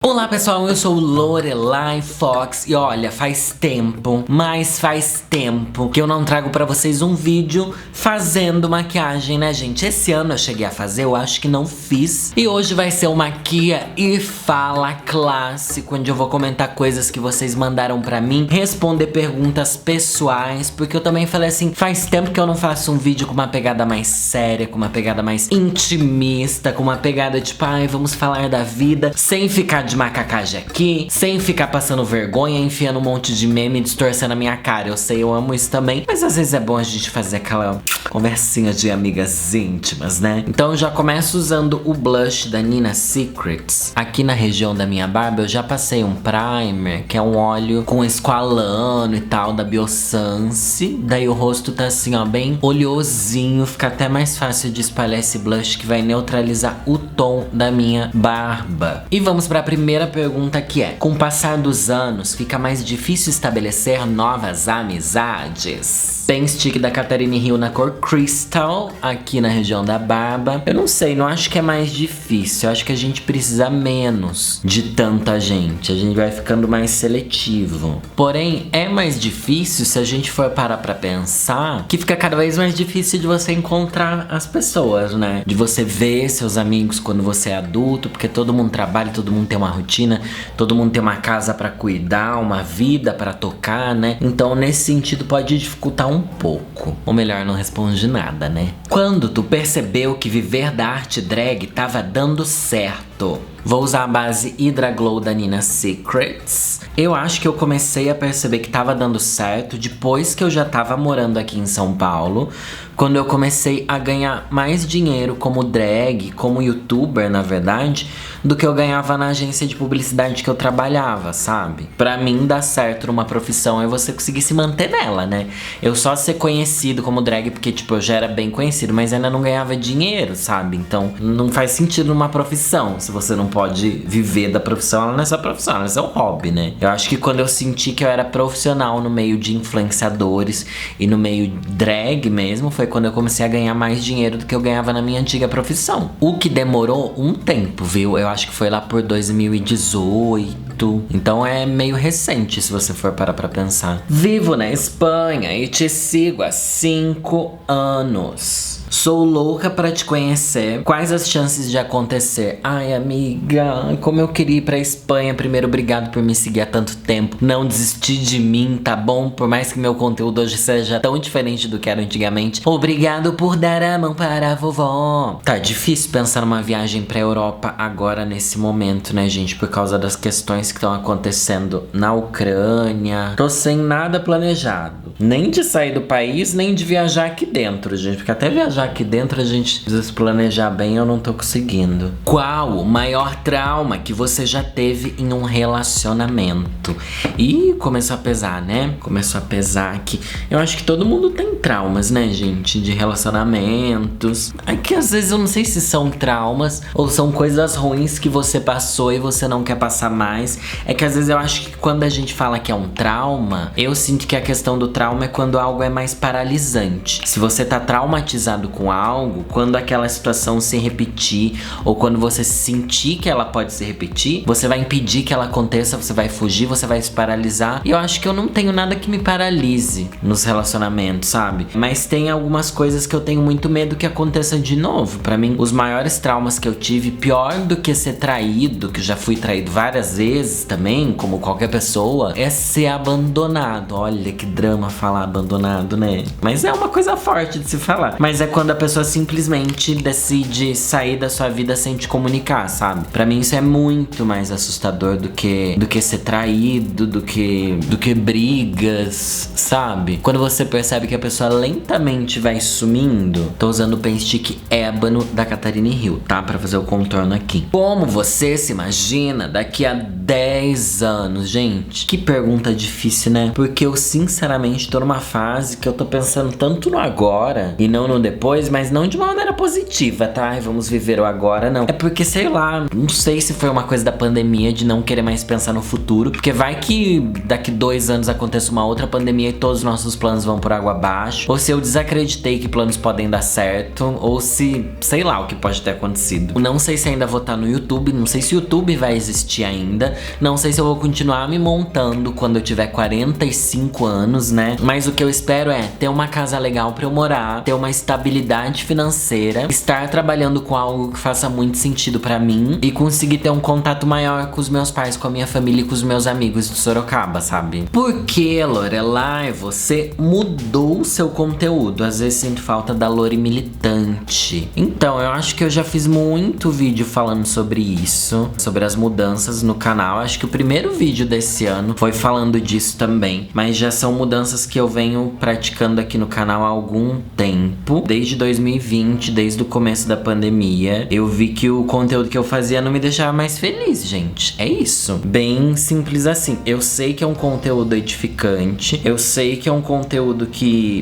Olá pessoal, eu sou Lorelai Fox e olha, faz tempo que eu não trago pra vocês um vídeo fazendo maquiagem, né gente? Esse ano eu cheguei a fazer, eu acho que não fiz. E hoje vai ser o Maquia e Fala clássico, onde eu vou comentar coisas que vocês mandaram pra mim, responder perguntas pessoais, porque eu também falei assim, faz tempo que eu não faço um vídeo com uma pegada mais séria, com uma pegada mais intimista, com uma pegada tipo, ai, vamos falar da vida, sem ficar de macacagem aqui, sem ficar passando vergonha, enfiando um monte de meme, distorcendo a minha cara. Eu sei, eu amo isso também, mas às vezes é bom a gente fazer aquela conversinha de amigas íntimas, né? Então eu já começo usando o blush da Nina Secrets. Aqui na região da minha barba eu já passei um primer, que é um óleo com esqualano e tal, da Biossance. Daí o rosto tá assim, ó, bem oleosinho, fica até mais fácil de espalhar esse blush que vai neutralizar o tom da minha barba. E vamos pra primeira pergunta, que é: com o passar dos anos, fica mais difícil estabelecer novas amizades? Pen Stick da Catarine Hill na cor Crystal, aqui na região da barba. Eu não sei, não acho que é mais difícil. Eu acho que a gente precisa menos de tanta gente. A gente vai ficando mais seletivo. Porém, é mais difícil se a gente for parar pra pensar que fica cada vez mais difícil de você encontrar as pessoas, né? De você ver seus amigos quando você é adulto, porque todo mundo trabalha, todo mundo tem uma rotina, todo mundo tem uma casa pra cuidar, uma vida pra tocar, né? Então, nesse sentido, pode dificultar um pouco. Ou melhor, não responde nada, né? Quando tu percebeu que viver da arte drag tava dando certo? Vou usar a base Hydra Glow da Nina Secrets. Eu acho que eu comecei a perceber que tava dando certo depois que eu já tava morando aqui em São Paulo, quando eu comecei a ganhar mais dinheiro como drag, como youtuber, na verdade, do que eu ganhava na agência de publicidade que eu trabalhava, sabe? Pra mim, dar certo numa profissão é você conseguir se manter nela, né? Eu só ser conhecido como drag porque, tipo, eu já era bem conhecido, mas ainda não ganhava dinheiro, sabe? Então, não faz sentido numa profissão, se você não pode viver da profissão, ela não é só profissão, ela é só um hobby, né? Eu acho que quando eu senti que eu era profissional no meio de influenciadores e no meio drag mesmo, foi quando eu comecei a ganhar mais dinheiro do que eu ganhava na minha antiga profissão. O que demorou um tempo, viu? Eu acho que foi lá por 2018. Então é meio recente, se você for parar pra pensar. Vivo na Espanha e te sigo há 5 anos. Sou louca pra te conhecer. Quais as chances de acontecer? Ai, amiga, como eu queria ir pra Espanha. Primeiro, obrigado por me seguir há tanto tempo. Não desistir de mim, tá bom? Por mais que meu conteúdo hoje seja tão diferente do que era antigamente. Obrigado por dar a mão para a vovó. Tá difícil pensar numa viagem pra Europa agora, nesse momento, né, gente? Por causa das questões que estão acontecendo na Ucrânia. Tô sem nada planejado. Nem de sair do país, nem de viajar aqui dentro, gente. Porque até viajar aqui dentro a gente precisa se planejar bem, eu não tô conseguindo. Qual o maior trauma que você já teve em um relacionamento? E começou a pesar, né? Começou a pesar aqui. Eu acho que todo mundo tem traumas, né, gente? De relacionamentos. É que às vezes eu não sei se são traumas ou são coisas ruins que você passou e você não quer passar mais. É que às vezes eu acho que quando a gente fala que é um trauma, eu sinto que a questão do trauma é quando algo é mais paralisante. Se você tá traumatizado com algo, quando aquela situação se repetir ou quando você sentir que ela pode se repetir, você vai impedir que ela aconteça, você vai fugir, você vai se paralisar. E eu acho que eu não tenho nada que me paralise nos relacionamentos, sabe? Mas tem algumas coisas que eu tenho muito medo que aconteça de novo. Pra mim, os maiores traumas que eu tive, pior do que ser traído, que eu já fui traído várias vezes também, como qualquer pessoa, é ser abandonado. Olha que drama falar abandonado, né? Mas é uma coisa forte de se falar. Mas é quando a pessoa simplesmente decide sair da sua vida sem te comunicar, sabe? Pra mim isso é muito mais assustador do que ser traído, do que brigas, sabe? Quando você percebe que a pessoa lentamente vai sumindo. Tô usando o Pen Stick Ébano da Catarine Hill, tá? Pra fazer o contorno aqui. Como você se imagina daqui a 10 anos, gente? Que pergunta difícil, né? Porque eu sinceramente tô numa fase que eu tô pensando tanto no agora e não no depois, mas não de uma maneira positiva, tá? Ai, vamos viver o agora, não. É porque, sei lá, não sei se foi uma coisa da pandemia de não querer mais pensar no futuro, porque vai que daqui 2 anos aconteça uma outra pandemia e todos os nossos planos vão por água abaixo, ou se eu desacreditei que planos podem dar certo, ou se, sei lá, o que pode ter acontecido. Não sei se ainda vou estar no YouTube, não sei se o YouTube vai existir ainda, não sei se eu vou continuar me montando quando eu tiver 45 anos, né? Mas o que eu espero é ter uma casa legal pra eu morar, ter uma estabilidade financeira, estar trabalhando com algo que faça muito sentido pra mim e conseguir ter um contato maior com os meus pais, com a minha família e com os meus amigos de Sorocaba, sabe? Porque, Lorelai, você mudou o seu conteúdo. Às vezes sinto falta da Lore militante. Então, eu acho que eu já fiz muito vídeo falando sobre isso, sobre as mudanças no canal. Acho que o primeiro vídeo desse ano foi falando disso também, mas já são mudanças que eu venho praticando aqui no canal há algum tempo. Desde 2020, desde o começo da pandemia, eu vi que o conteúdo que eu fazia não me deixava mais feliz, gente. É isso. Bem simples assim. Eu sei que é um conteúdo edificante, eu sei que é um conteúdo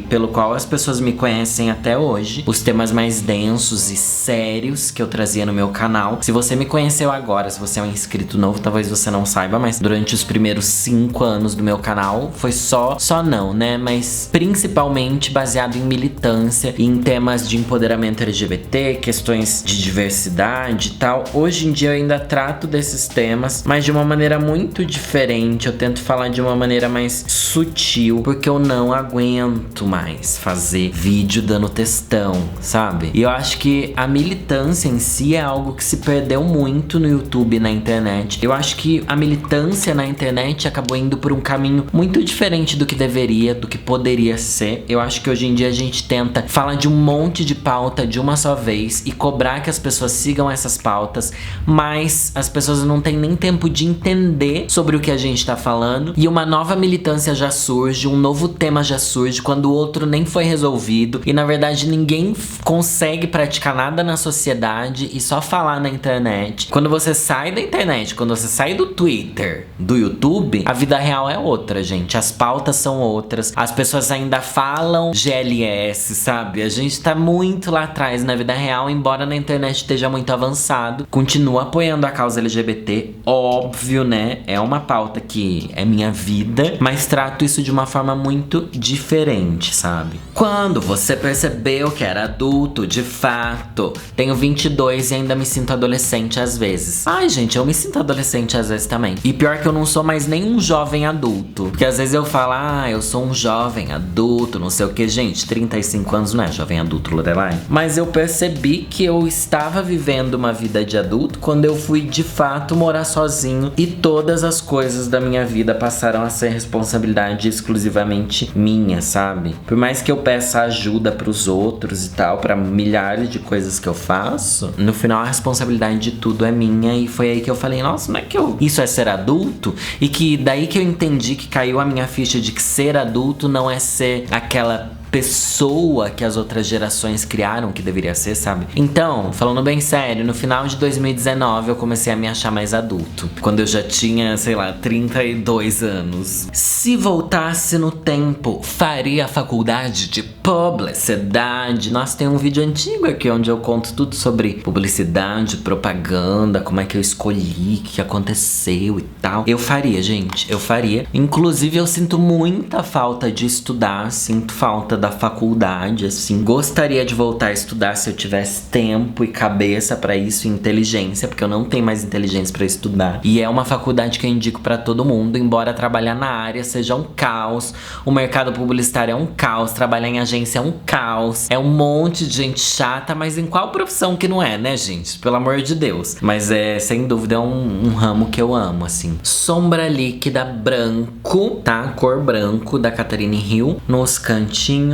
pelo qual as pessoas me conhecem até hoje. Os temas mais densos e sérios que eu trazia no meu canal. Se você me conheceu agora, se você é um inscrito novo, talvez você não saiba, mas durante os primeiros 5 anos do meu canal foi só não, né? Mas principalmente baseado em militância e em temas de empoderamento LGBT, questões de diversidade e tal. Hoje em dia eu ainda trato desses temas, mas de uma maneira muito diferente. Eu tento falar de uma maneira mais sutil, porque eu não aguento mais fazer vídeo dando textão, sabe? E eu acho que a militância em si é algo que se perdeu muito no YouTube e na internet. Eu acho que a militância na internet acabou indo por um caminho muito diferente do que deveria, do que poderia ser. Eu acho que hoje em dia a gente tenta falar de um monte de pauta de uma só vez e cobrar que as pessoas sigam essas pautas, mas as pessoas não têm nem tempo de entender sobre o que a gente tá falando e uma nova militância já surge, um novo tema já surge quando o outro nem foi resolvido e na verdade ninguém consegue praticar nada na sociedade e só falar na internet. Quando você sai da internet, quando você sai do Twitter, do YouTube, a vida real é outra, gente. As pautas são outras, as pessoas ainda falam GLS, sabe? A gente tá muito lá atrás na vida real, embora na internet esteja muito avançado. Continuo apoiando a causa LGBT, óbvio, né? É uma pauta que é minha vida, mas trato isso de uma forma muito diferente, sabe? Quando você percebeu que era adulto, de fato. Tenho 22 e ainda me sinto adolescente às vezes. Ai, gente, eu me sinto adolescente às vezes também. E pior que eu não sou mais nem um jovem adulto. Porque às vezes eu falo, eu sou um jovem adulto, não sei o que. Gente, 35 anos não é jovem adulto, Lorelai. Mas eu percebi que eu estava vivendo uma vida de adulto quando eu fui de fato morar sozinho e todas as coisas da minha vida passaram a ser responsabilidade exclusivamente minha, sabe? Por mais que eu peça ajuda pros outros e tal, pra milhares de coisas que eu faço, no final a responsabilidade de tudo é minha. E foi aí que eu falei, nossa, não é que isso é ser adulto? E que daí que eu entendi que caiu a minha ficha de que ser adulto não é ser aquela pessoa que as outras gerações criaram que deveria ser, sabe? Então, falando bem sério, no final de 2019 eu comecei a me achar mais adulto. Quando eu já tinha, sei lá, 32 anos. Se voltasse no tempo, faria a faculdade de publicidade. Nossa, tem um vídeo antigo aqui onde eu conto tudo sobre publicidade, propaganda, como é que eu escolhi, o que aconteceu e tal. Eu faria, gente, eu faria. Inclusive, eu sinto muita falta de estudar, sinto falta da faculdade, assim. Gostaria de voltar a estudar se eu tivesse tempo e cabeça pra isso e inteligência, porque eu não tenho mais inteligência pra estudar. E é uma faculdade que eu indico pra todo mundo, embora trabalhar na área seja um caos. O mercado publicitário é um caos, trabalhar em agência é um caos. É um monte de gente chata, mas em qual profissão que não é, né, gente? Pelo amor de Deus. Mas sem dúvida, é um ramo que eu amo, assim. Sombra líquida branco, tá? Cor branco, da Catherine Hill, nos cantinhos.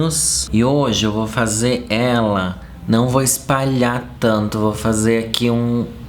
E hoje eu vou fazer ela, não vou espalhar tanto, vou fazer aqui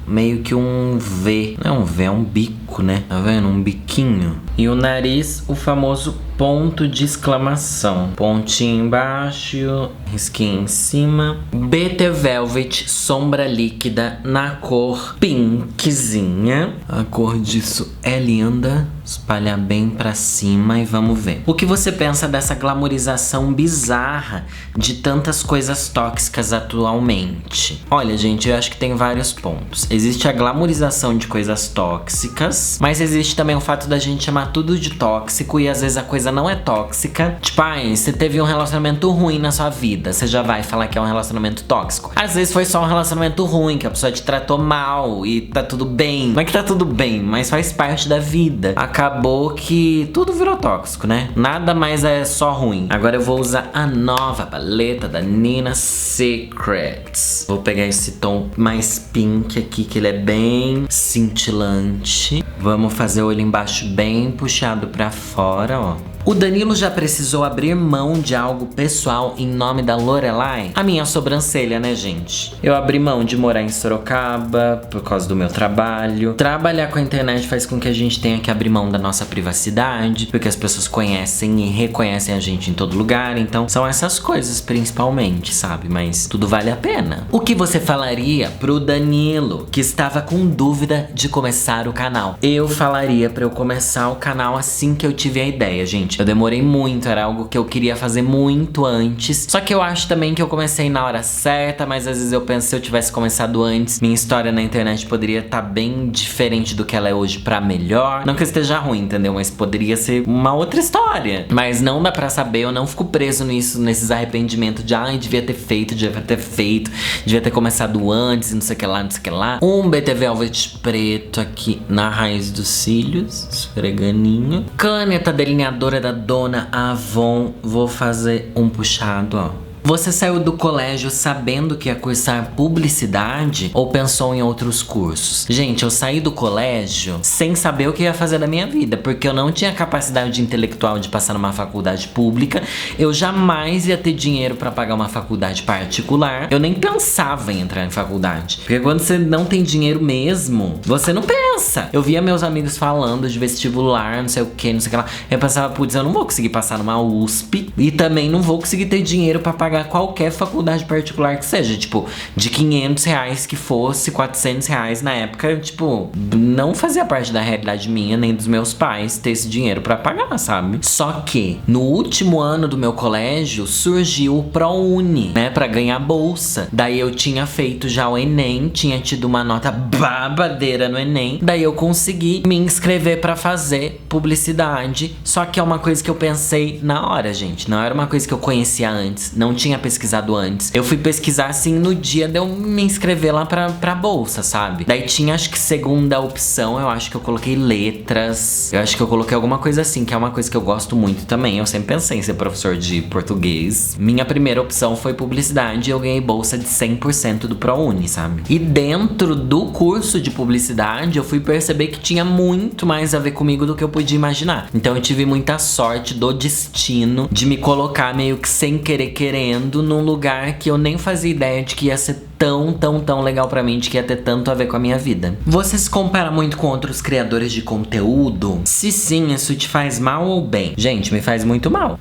meio que um V. Não é um V, é um bico, né? Tá vendo? Um biquinho. E o nariz, o famoso ponto de exclamação, pontinho embaixo, risquinho em cima. BT Velvet sombra líquida na cor pinkzinha. A cor disso é linda. Espalhar bem pra cima e vamos ver. O que você pensa dessa glamorização bizarra de tantas coisas tóxicas atualmente? Olha, gente, eu acho que tem vários pontos. Existe a glamorização de coisas tóxicas, mas existe também o fato da gente chamar tudo de tóxico e às vezes a coisa não é tóxica. Tipo, você teve um relacionamento ruim na sua vida, você já vai falar que é um relacionamento tóxico. Às vezes foi só um relacionamento ruim, que a pessoa te tratou mal e tá tudo bem. Não é que tá tudo bem, mas faz parte da vida. Acabou que tudo virou tóxico, né? Nada mais é só ruim. Agora eu vou usar a nova paleta da Nina Secrets. Vou pegar esse tom mais pink aqui, que ele é bem cintilante. Vamos fazer o olho embaixo bem puxado pra fora, ó. O Danilo já precisou abrir mão de algo pessoal em nome da Lorelai? A minha sobrancelha, né, gente? Eu abri mão de morar em Sorocaba por causa do meu trabalho. Trabalhar com a internet faz com que a gente tenha que abrir mão da nossa privacidade, porque as pessoas conhecem e reconhecem a gente em todo lugar. Então, são essas coisas principalmente, sabe? Mas tudo vale a pena. O que você falaria pro Danilo, que estava com dúvida de começar o canal? Eu falaria pra eu começar o canal assim que eu tive a ideia, gente. Eu demorei muito, era algo que eu queria fazer muito antes. Só que eu acho também que eu comecei na hora certa, mas às vezes eu penso, se eu tivesse começado antes, minha história na internet poderia estar bem diferente do que ela é hoje pra melhor. Não que esteja ruim, entendeu? Mas poderia ser uma outra história. Mas não dá pra saber, eu não fico preso nisso, nesses arrependimentos de devia ter feito, devia ter começado antes e não sei o que lá, não sei o que lá. Um BT Velvet preto aqui na raiz dos cílios, esfreganinho. Caneta delineadora da Dona Avon, vou fazer um puxado, ó. Você saiu do colégio sabendo que ia cursar publicidade ou pensou em outros cursos? Gente, eu saí do colégio sem saber o que ia fazer da minha vida, porque eu não tinha capacidade intelectual de passar numa faculdade pública. Eu jamais ia ter dinheiro pra pagar uma faculdade particular. Eu nem pensava em entrar em faculdade, porque quando você não tem dinheiro mesmo, você não pensa. Eu via meus amigos falando de vestibular, não sei o que, não sei o que lá. Eu pensava, putz, eu não vou conseguir passar numa USP e também não vou conseguir ter dinheiro pra pagar qualquer faculdade particular que seja, tipo, de 500 reais que fosse, 400 reais na época, tipo, não fazia parte da realidade minha, nem dos meus pais ter esse dinheiro pra pagar, sabe? Só que, no último ano do meu colégio, surgiu o ProUni, né, pra ganhar bolsa. Daí eu tinha feito já o Enem, tinha tido uma nota babadeira no Enem, daí eu consegui me inscrever pra fazer publicidade, só que é uma coisa que eu pensei na hora, gente, não era uma coisa que eu conhecia antes, não tinha pesquisado antes. Eu fui pesquisar assim no dia de eu me inscrever lá pra bolsa, sabe? Daí tinha, acho que segunda opção, eu acho que eu coloquei letras. Eu acho que eu coloquei alguma coisa assim, que é uma coisa que eu gosto muito também. Eu sempre pensei em ser professor de português. Minha primeira opção foi publicidade e eu ganhei bolsa de 100% do ProUni, sabe? E dentro do curso de publicidade, eu fui perceber que tinha muito mais a ver comigo do que eu podia imaginar. Então eu tive muita sorte do destino de me colocar meio que sem querer querendo num lugar que eu nem fazia ideia de que ia ser tão legal pra mim, de que ia ter tanto a ver com a minha vida. Você se compara muito com outros criadores de conteúdo? Se sim, isso te faz mal ou bem? Gente, me faz muito mal.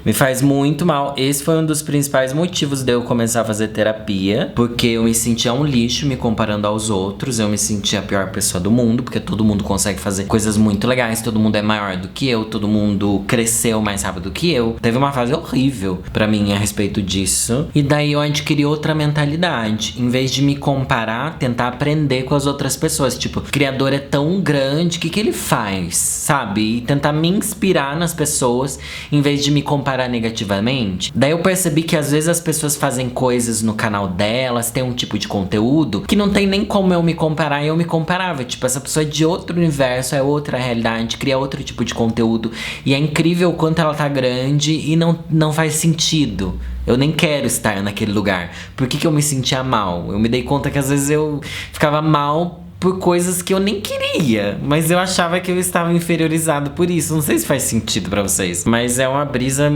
Me faz muito mal. Esse foi um dos principais motivos de eu começar a fazer terapia, porque eu me sentia um lixo me comparando aos outros. Eu me sentia a pior pessoa do mundo, porque todo mundo consegue fazer coisas muito legais, todo mundo é maior do que eu, todo mundo cresceu mais rápido do que eu. Teve uma fase horrível pra mim a respeito disso. E daí eu adquiri outra mentalidade. Em vez de me comparar, tentar aprender com as outras pessoas. Tipo, o criador é tão grande, o que ele faz? Sabe? E tentar me inspirar nas pessoas, em vez de me comparar negativamente. Daí eu percebi que às vezes as pessoas fazem coisas no canal delas, tem um tipo de conteúdo que não tem nem como eu me comparar, e eu me comparava. Tipo, essa pessoa é de outro universo, é outra realidade, cria outro tipo de conteúdo. E é incrível o quanto ela tá grande e não faz sentido. Eu nem quero estar naquele lugar. Por que eu me sentia mal? Eu me dei conta que às vezes eu ficava mal por coisas que eu nem queria. Mas eu achava que eu estava inferiorizado por isso. Não sei se faz sentido pra vocês. Mas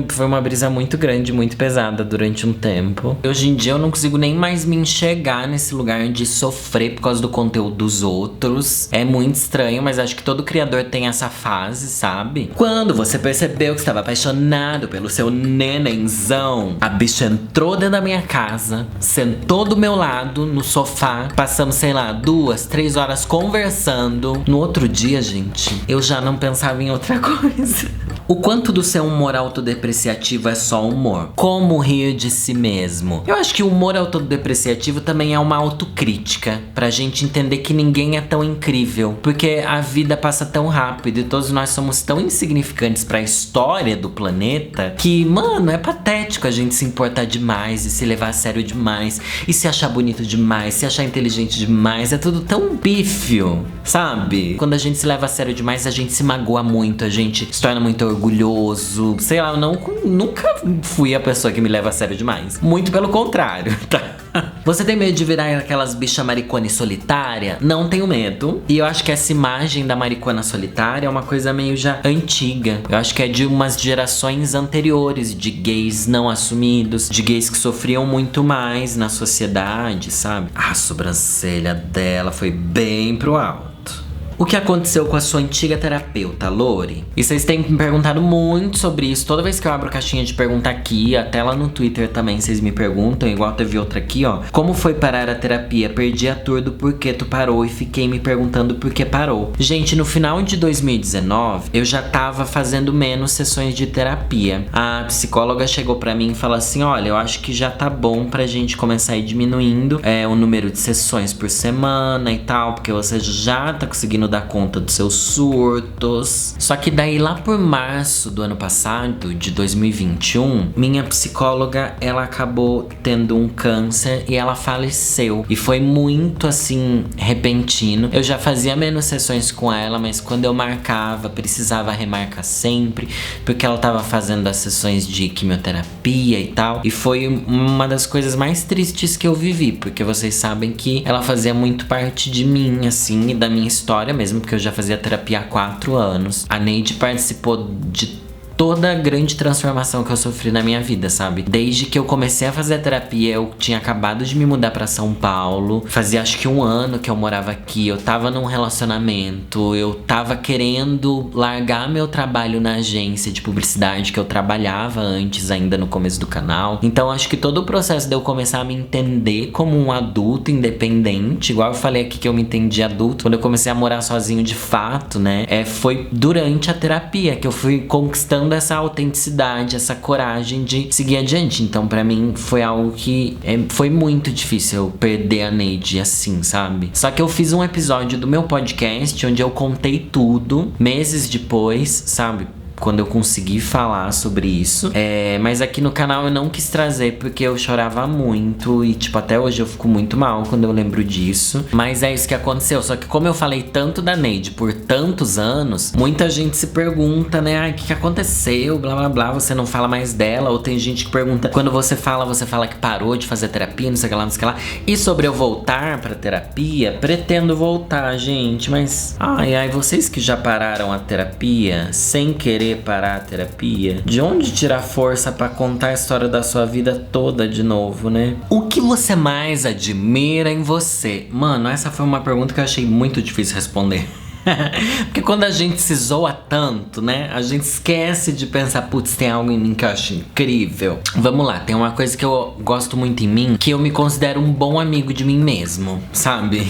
foi uma brisa muito grande, muito pesada durante um tempo. Hoje em dia eu não consigo nem mais me enxergar nesse lugar de sofrer por causa do conteúdo dos outros. É muito estranho, mas acho que todo criador tem essa fase, sabe? Quando você percebeu que estava apaixonado pelo seu nenenzão, a bicha entrou dentro da minha casa, sentou do meu lado no sofá, passamos, sei lá, 2, 3 horas conversando. No outro dia, gente, eu já não pensava em outra coisa. O quanto do seu humor autodepreciativo é só humor? Como rir de si mesmo? Eu acho que o humor autodepreciativo também é uma autocrítica, pra gente entender que ninguém é tão incrível, porque a vida passa tão rápido e todos nós somos tão insignificantes pra história do planeta que, mano, é patético a gente se importar demais e se levar a sério demais e se achar bonito demais, se achar inteligente demais. É tudo tão pífio, sabe? Quando a gente se leva a sério demais, a gente se magoa muito, a gente se torna muito orgulhoso. Sei lá, eu nunca fui a pessoa que me leva a sério demais. Muito pelo contrário, tá? Você tem medo de virar aquelas bicha maricona e solitária? Não tenho medo. E eu acho que essa imagem da maricona solitária é uma coisa meio já antiga. Eu acho que é de umas gerações anteriores, de gays não assumidos, de gays que sofriam muito mais na sociedade, sabe? A sobrancelha dela foi bem pro alto. O que aconteceu com a sua antiga terapeuta, Lori? E vocês têm me perguntado muito sobre isso. Toda vez que eu abro caixinha de pergunta aqui, até lá no Twitter também vocês me perguntam, igual teve outra aqui, ó. Como foi parar a terapia? Perdi a tour do porquê tu parou e fiquei me perguntando por que parou. Gente, no final de 2019, eu já tava fazendo menos sessões de terapia. A psicóloga chegou pra mim e falou assim, olha, eu acho que já tá bom pra gente começar a ir diminuindo o número de sessões por semana e tal, porque você já tá conseguindo dar conta dos seus surtos. Só que daí lá por março do ano passado, de 2021, minha psicóloga, ela acabou tendo um câncer e ela faleceu. E foi muito assim, repentino. Eu já fazia menos sessões com ela, mas quando eu marcava, precisava remarcar sempre, porque ela tava fazendo as sessões de quimioterapia e tal. E foi uma das coisas mais tristes que eu vivi, porque vocês sabem que ela fazia muito parte de mim, assim, e da minha história mesmo, porque eu já fazia terapia há 4 anos. A Neide participou de toda a grande transformação que eu sofri na minha vida, sabe? Desde que eu comecei a fazer terapia, eu tinha acabado de me mudar pra São Paulo. Fazia acho que 1 ano que eu morava aqui. Eu tava num relacionamento. Eu tava querendo largar meu trabalho na agência de publicidade que eu trabalhava antes, ainda no começo do canal. Então acho que todo o processo de eu começar a me entender como um adulto independente, igual eu falei aqui que eu me entendi adulto, quando eu comecei a morar sozinho de fato, né? Foi durante a terapia que eu fui conquistando essa autenticidade, essa coragem de seguir adiante. Então pra mim foi algo que foi muito difícil eu perder a Neide assim, sabe? Só que eu fiz um episódio do meu podcast onde eu contei tudo, meses depois, sabe? Quando eu consegui falar sobre isso. Mas aqui no canal eu não quis trazer porque eu chorava muito. E tipo, até hoje eu fico muito mal quando eu lembro disso. Mas é isso que aconteceu. Só que como eu falei tanto da Neide por tantos anos, muita gente se pergunta, né? Ai, o que aconteceu? Blá, blá, blá. Você não fala mais dela. Ou tem gente que pergunta, quando você fala que parou de fazer terapia, não sei o que lá, não sei o que lá. E sobre eu voltar pra terapia, pretendo voltar, gente. Mas, ai, vocês que já pararam a terapia sem querer parar a terapia, de onde tirar força pra contar a história da sua vida toda de novo, né? O que você mais admira em você? Mano, essa foi uma pergunta que eu achei muito difícil responder. Porque quando a gente se zoa tanto, né? A gente esquece de pensar, putz, tem algo em mim que eu acho incrível. Vamos lá, tem uma coisa que eu gosto muito em mim, que eu me considero um bom amigo de mim mesmo, sabe?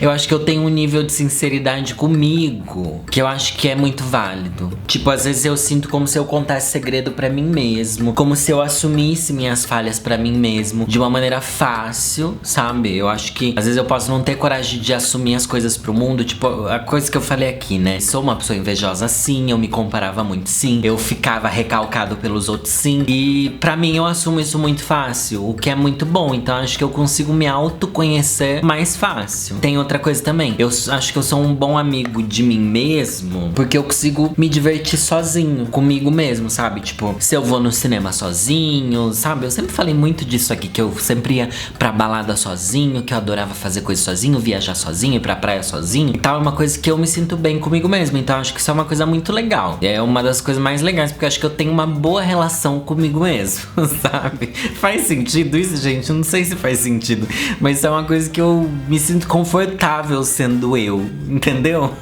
Eu acho que eu tenho um nível de sinceridade comigo que eu acho que é muito válido. Tipo, às vezes eu sinto como se eu contasse segredo pra mim mesmo, como se eu assumisse minhas falhas pra mim mesmo de uma maneira fácil, sabe? Eu acho que às vezes eu posso não ter coragem de assumir as coisas pro mundo. Tipo, a coisa que eu falei aqui, né? Sou uma pessoa invejosa sim, eu me comparava muito sim, eu ficava recalcado pelos outros sim. E pra mim eu assumo isso muito fácil, o que é muito bom. Então acho que eu consigo me autoconhecer mais fácil. Tem outra coisa também, eu acho que eu sou um bom amigo de mim mesmo, porque eu consigo me divertir sozinho, comigo mesmo, sabe? Tipo, se eu vou no cinema sozinho, sabe? Eu sempre falei muito disso aqui, que eu sempre ia pra balada sozinho, que eu adorava fazer coisa sozinho, viajar sozinho, ir pra praia sozinho e tal. É uma coisa que eu me sinto bem comigo mesmo. Então acho que isso é uma coisa muito legal. É uma das coisas mais legais, porque eu acho que eu tenho uma boa relação comigo mesmo, sabe? Faz sentido isso, gente? Eu não sei se faz sentido, mas é uma coisa que eu me sinto confortável sendo eu, entendeu?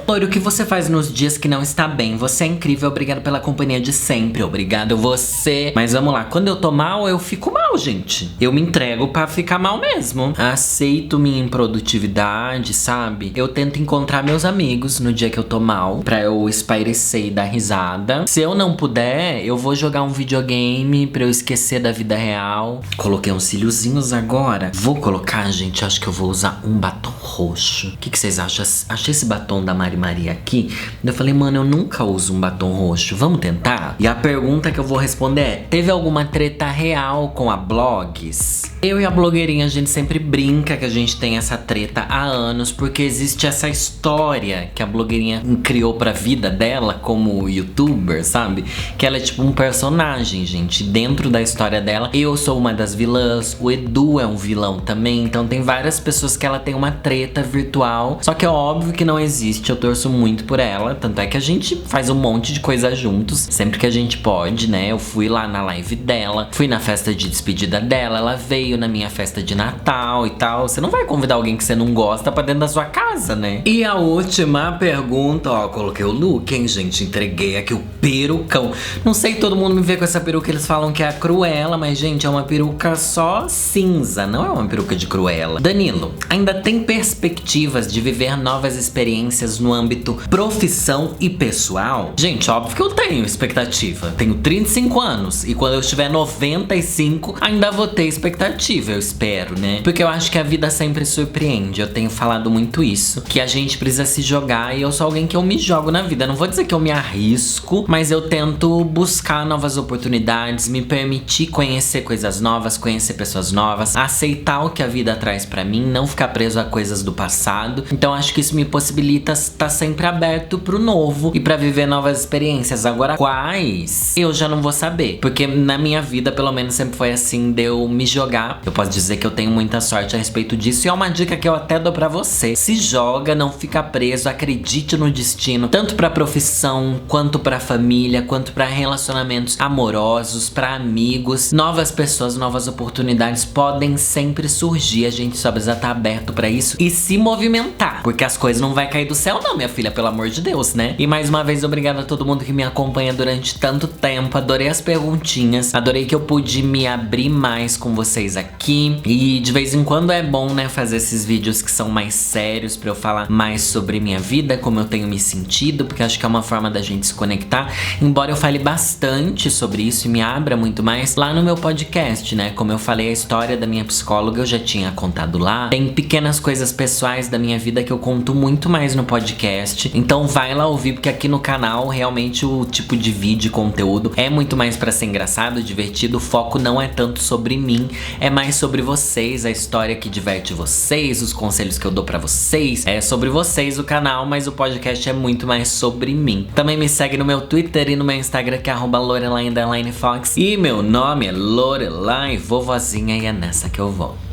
Loiro, o que você faz nos dias que não está bem? Você é incrível, obrigado pela companhia de sempre. Obrigado você. Mas vamos lá, quando eu tô mal, eu fico mal, gente. Eu me entrego pra ficar mal mesmo. Aceito minha improdutividade, sabe? Eu tento encontrar meus amigos no dia que eu tô mal, pra eu espairecer e dar risada. Se eu não puder, eu vou jogar um videogame pra eu esquecer da vida real. Coloquei uns cíliozinhos agora. Vou colocar, gente, acho que eu vou usar um batom roxo. O que vocês acham? Achei esse batom da Maria aqui. Eu falei, mano, eu nunca uso um batom roxo. Vamos tentar? E a pergunta que eu vou responder é: teve alguma treta real com a Blogs? Eu e a blogueirinha, a gente sempre brinca que a gente tem essa treta há anos, porque existe essa história que a blogueirinha criou pra vida dela como youtuber, sabe? Que ela é tipo um personagem, gente. Dentro da história dela, eu sou uma das vilãs, o Edu é um vilão também. Então tem várias pessoas que ela tem uma treta virtual. Só que é óbvio que não existe. Eu torço muito por ela, tanto é que a gente faz um monte de coisa juntos, sempre que a gente pode, né? Eu fui lá na live dela, fui na festa de despedida dela, ela veio na minha festa de Natal e tal. Você não vai convidar alguém que você não gosta pra dentro da sua casa, né? E a última pergunta, ó, coloquei o look, hein, gente? Entreguei aqui o perucão. Não sei, todo mundo me vê com essa peruca, eles falam que é a Cruella, mas, gente, é uma peruca só cinza, não é uma peruca de Cruella. Danilo, ainda tem perspectivas de viver novas experiências no âmbito profissão e pessoal? Gente, óbvio que eu tenho expectativa. Tenho 35 anos e quando eu estiver 95, ainda vou ter expectativa, eu espero, né? Porque eu acho que a vida sempre surpreende. Eu tenho falado muito isso, que a gente precisa se jogar, e eu sou alguém que eu me jogo na vida. Não vou dizer que eu me arrisco, mas eu tento buscar novas oportunidades, me permitir conhecer coisas novas, conhecer pessoas novas, aceitar o que a vida traz pra mim, não ficar preso a coisas do passado. Então acho que isso me possibilita estar sempre aberto pro novo e pra viver novas experiências. Agora, quais? Eu já não vou saber, porque na minha vida, pelo menos, sempre foi assim, de eu me jogar. Eu posso dizer que eu tenho muita sorte a respeito disso, e é uma dica que eu até dou pra você. Se joga, não fica preso, acredite no destino, tanto pra profissão, quanto pra família, quanto pra relacionamentos amorosos, pra amigos. Novas pessoas, novas oportunidades podem sempre surgir, a gente só precisa estar aberto pra isso e se movimentar, porque as coisas não vai cair do céu não, minha filha, pelo amor de Deus, né? E mais uma vez, obrigado a todo mundo que me acompanha durante tanto tempo. Adorei as perguntinhas, adorei que eu pude me abrir mais com vocês aqui. E de vez em quando é bom, né, fazer esses vídeos que são mais sérios, pra eu falar mais sobre minha vida, como eu tenho me sentido, porque acho que é uma forma da gente se conectar. Embora eu fale bastante sobre isso e me abra muito mais lá no meu podcast, né? Como eu falei, a história da minha psicóloga eu já tinha contado lá. Tem pequenas coisas pessoais da minha vida que eu conto muito mais no podcast. Então vai lá ouvir, porque aqui no canal realmente o tipo de vídeo e conteúdo é muito mais pra ser engraçado, divertido. O foco não é tanto sobre mim, é mais sobre vocês, a história que diverte vocês, os conselhos que eu dou pra vocês. É sobre vocês o canal, mas o podcast é muito mais sobre mim. Também me segue no meu Twitter e no meu Instagram, que é @Lorelai_Fox. E meu nome é Lorelai Vovozinha, e é nessa que eu vou.